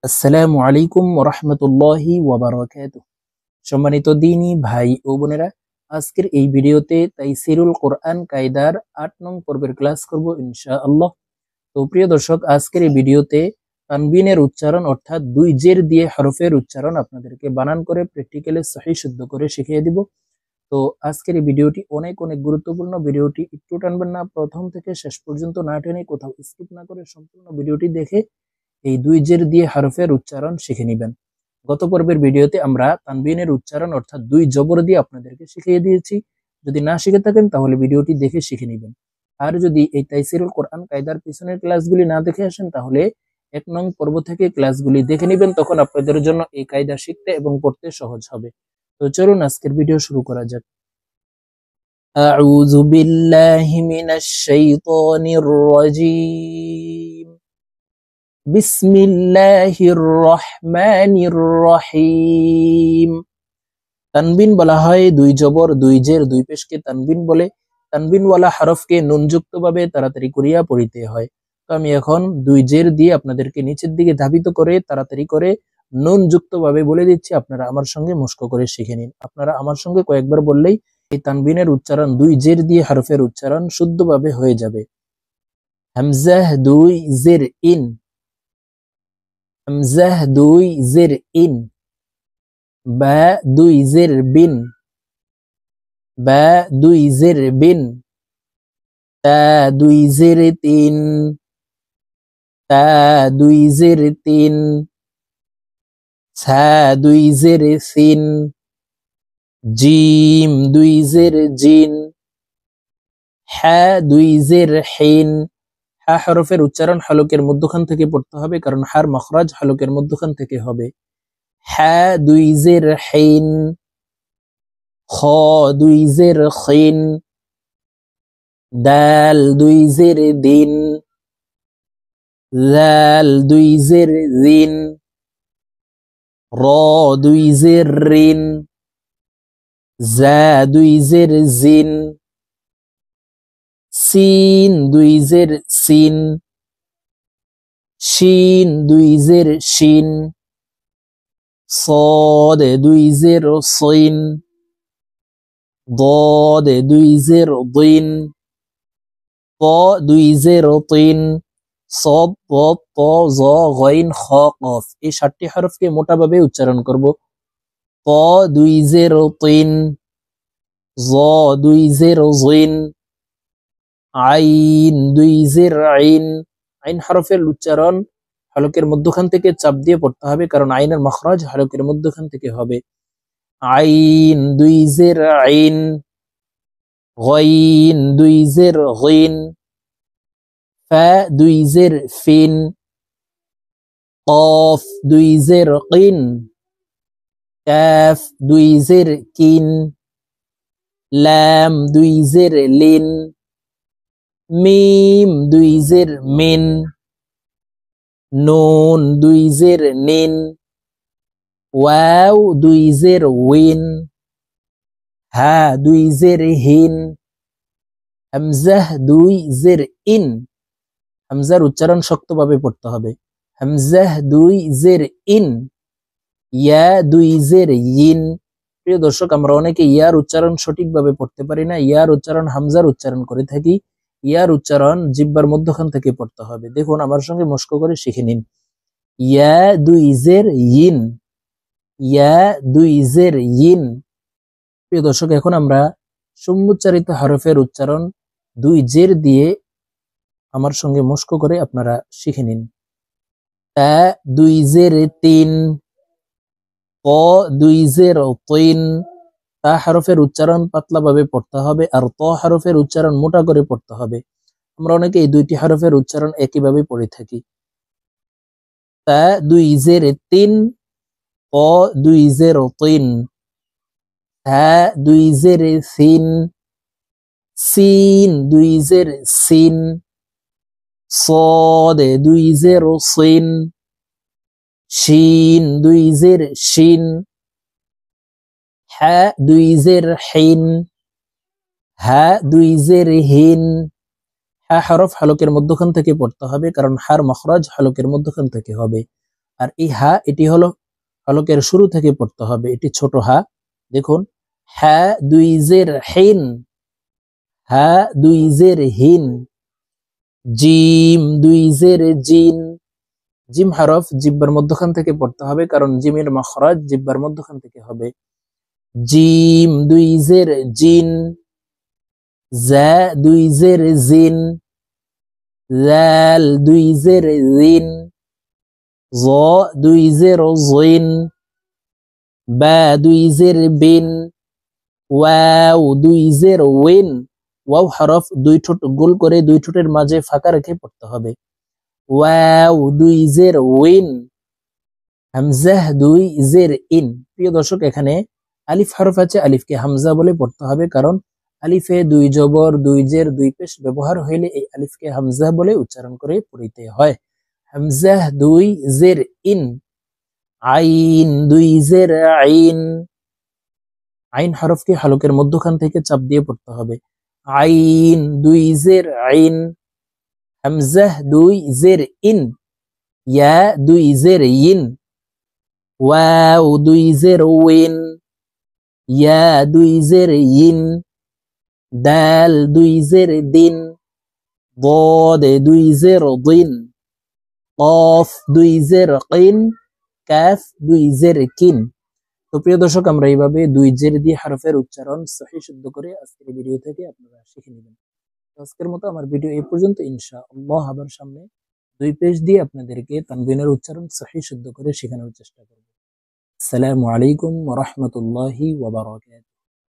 আসসালামু আলাইকুম ওয়া রাহমাতুল্লাহি ওয়া বারাকাতুহু। সম্মানিত দ্বীনী ভাই ও বোনেরা, আজকের এই ভিডিওতে তাইসিরুল কোরআন কায়দার ৮ নং পর্বের ক্লাস করব ইনশাআল্লাহ। তো প্রিয় দর্শক, আজকের এই ভিডিওতে তানবিনের উচ্চারণ অর্থাৎ দুই জের দিয়ে হরফের উচ্চারণ আপনাদেরকে বানান করে প্র্যাকটিক্যালি সহিহ শুদ্ধ করে শিখিয়ে দিব। তো আজকের এই ভিডিওটি অনেক গুরুত্বপূর্ণ। ভিডিওটি একটু টানবেন না, প্রথম থেকে শেষ পর্যন্ত না টেনে কোথাও স্কিপ না করে সম্পূর্ণ ভিডিওটি দেখে এই দুই জের দিয়ে হরফের উচ্চারণ শিখে নেবেন। গত পর্বের ভিডিওতে আমরা তানবিনের উচ্চারণ অর্থাৎ দুই জবর দিয়ে আপনাদেরকে শিখিয়ে দিয়েছি। যদি না শিখে থাকেন তাহলে ভিডিওটি দেখে শিখে নেবেন। আর যদি এই তাইসিরুল কোরআন কায়দার পিছনের ক্লাসগুলি না দেখে আসেন তাহলে ১ নং পর্ব থেকে ক্লাসগুলি দেখে নেবেন, তখন আপনাদের জন্য এই কায়দা শিখতে এবং পড়তে সহজ হবে। তো চলুন আজকের ভিডিও শুরু করা যাক। আউযু বিল্লাহি মিনাশ শাইতানির রাজীম। বিসমিল্লাহির রহমানির রহিম। তানবিন বলা হয় দুই জবর দুই জের দুই পেশকে তানবিন বলে। তানবিনওয়ালা হরফকে নুনযুক্ত ভাবে তাড়াতাড়ি করিয়া পড়িতে হয়। তো আমি এখন দুই জের দিয়ে আপনাদেরকে নিচের দিকে ধাবিত করে তাড়াতাড়ি করে নুনযুক্ত ভাবে বলে দিচ্ছি, আপনারা আমার সঙ্গে মস্ক করে শিখে নিন। আপনারা আমার সঙ্গে কয়েকবার বললেই এই তানবিনের উচ্চারণ দুই জের দিয়ে হরফের উচ্চারণ শুদ্ধভাবে হয়ে যাবে। হামজাহ দুই জের ইন, হামজাহ দুই জের ইন। বা দুই জের বিন, বা দুই জের বিন। তা দুই জের তিন, তা দুই জের তিন। সা দুই জের সিন, জিম দুই জের জিন। হা দুই জের হিন। হা হরফের উচ্চারণ হলকের মধ্যখান থেকে পড়তে হবে, কারণ হার মখরাজ হলকের মধ্যখান থেকে হবে। হা দুই জের হিন। খ দুই জের খিন। দাল দুই জের দিন, জাল দুই জের জিন। র দুই জের রিন, জা দুই জের জিন। সিন দুই জের সিন, শিন দুই জের শিন। صاد দুই জের সিন, ضاد দুই জের দিন। ط দুই জের তিন, صاد ضاد ط ظ غين خ قاف। এই 7টি হরফকে মোটাভাবে উচ্চারণ করব। ط দুই জের তিন, ظ দুই জের জিন। আইন দুই জের আইন। আইন হরফের উচ্চারণ হলকের মধ্যখান থেকে চাপ দিয়ে পড়তে হবে, কারণ আইনের মখরাজ হলকের মধ্যখান থেকে হবে। আইন দুই জের আইন। গাইন দুই জের গাইন। ফা দুই জের ফিন। কফ দুই জের কিন। কাফ দুই জের কিন। লাম দুই জের লিন। মিম দুই জের মিন। নুন দুই জের নিন। ওয়াও দুই জের উইন। হা দুই জের হিন। হামজাহ দুই জের ইন। হামজার উচ্চারণ শক্তভাবে পড়তে হবে। হামজাহ দুই জের ইন। ইয়া দুই জের ইন। প্রিয় দর্শক, আমরা অনেকে ইয়ার উচ্চারণ সঠিকভাবে পড়তে পারি না। ইয়ার উচ্চারণ হামজার উচ্চারণ করে থাকি। ইয়ার উচ্চারণ জিহ্বার মধ্যখান থেকে পড়তে হবে। দেখুন, আমার সঙ্গে মস্ক করে শিখে নিন। ইয়া দুই জের ইন, ইয়া দুই জের ইন। প্রিয় দর্শক, এখন আমরা সমুচ্চারিত হরফের উচ্চারণ দুই জের দিয়ে আমার সঙ্গে মস্ক করে আপনারা শিখে নিন। তা দুই জের তিন, ক দুই জের তিন। তা হরফের উচ্চারণ পাতলাভাবে পড়তে হবে, আর ত হরফের উচ্চারণ মোটা করে পড়তে হবে। আমরা অনেকে এই দুইটি হরফের উচ্চারণ একইভাবে পড়ে থাকি। তা দুই জের তিন, ক দুই জের তিন। হা দুই জের সিন, সিন দুই জের সিন। صاد দুই জের সিন। শিন দুই জের শিন। হা দুই জের হিন। হা দুই জের হিন। হা হরফ হলকের মধ্যখান থেকে পড়তে হবে, কারণ হার মখরাজ হলকের মধ্যখান থেকে হবে। আর এই হা এটি হলো হলকের শুরু থেকে পড়তে হবে, এটি ছোট হা। দেখুন, হা দুই জের হিন, হা দুই জের হিন। জিম দুই জের জিন, জিম হরফ জিব্বার মধ্যখান থেকে পড়তে হবে, কারণ জিমের মাখরাজ জিব্বার মধ্যখান থেকে হবে। জিম দুই জের জিন, জা দুই জের জিন, জাল দুই জের জিন, জ দুই জের জিন, বা দুই জের বিন, ওয়াও দুই জের ওয়েন। ওয়াও হরফ দুই ঠোঁট গোল করে দুই ঠোঁটের মাঝে ফাঁকা রেখে পড়তে হবে। ওয়াও দুই জের ওয়েন। হামজাহ দুই জের ইন। প্রিয় দর্শক, এখানে আলিফ হরফ আছে, আলিফকে হামজা বলে পড়তে হবে, কারণ আলিফে দুই জবর দুই জের দুই পেশ ব্যবহার হইলে এই আলিফকে হামজা বলে উচ্চারণ করে পড়িতে হয়। হামজাহ দুই জের ইন। আইন দুই জের আইন, আইন হরফকে হালকের মধ্যখান থেকে চাপ দিয়ে পড়তে হবে। আইন দুই জের আইন। হামজাহ দুই জের ইন, ইয়া দুই জের ইন। ওয়াও দুই জের ওয়েন, ইয়া দুই জের ইন। দাল দুই জের দিন, ضاد দুই জের দিন। কফ দুই জের কিন, কাফ দুই জের কিন। তো প্রিয় দর্শক, আমরা এইভাবে দুই জের দিয়ে হরফের উচ্চারণ সহিহ শুদ্ধ করে আজকের ভিডিও থেকে আপনারা শিখে নেবেন। আজকের মতো আমার ভিডিও এই পর্যন্ত। ইনশাআল্লাহ আবার সামনে দুই পেজ দিয়ে আপনাদেরকে তানবিনের উচ্চারণ সহিহ শুদ্ধ করে শেখানোর চেষ্টা করব। আসসালামু আলাইকুম ওয়া রাহমাতুল্লাহি ওয়া বারাকাতুহু।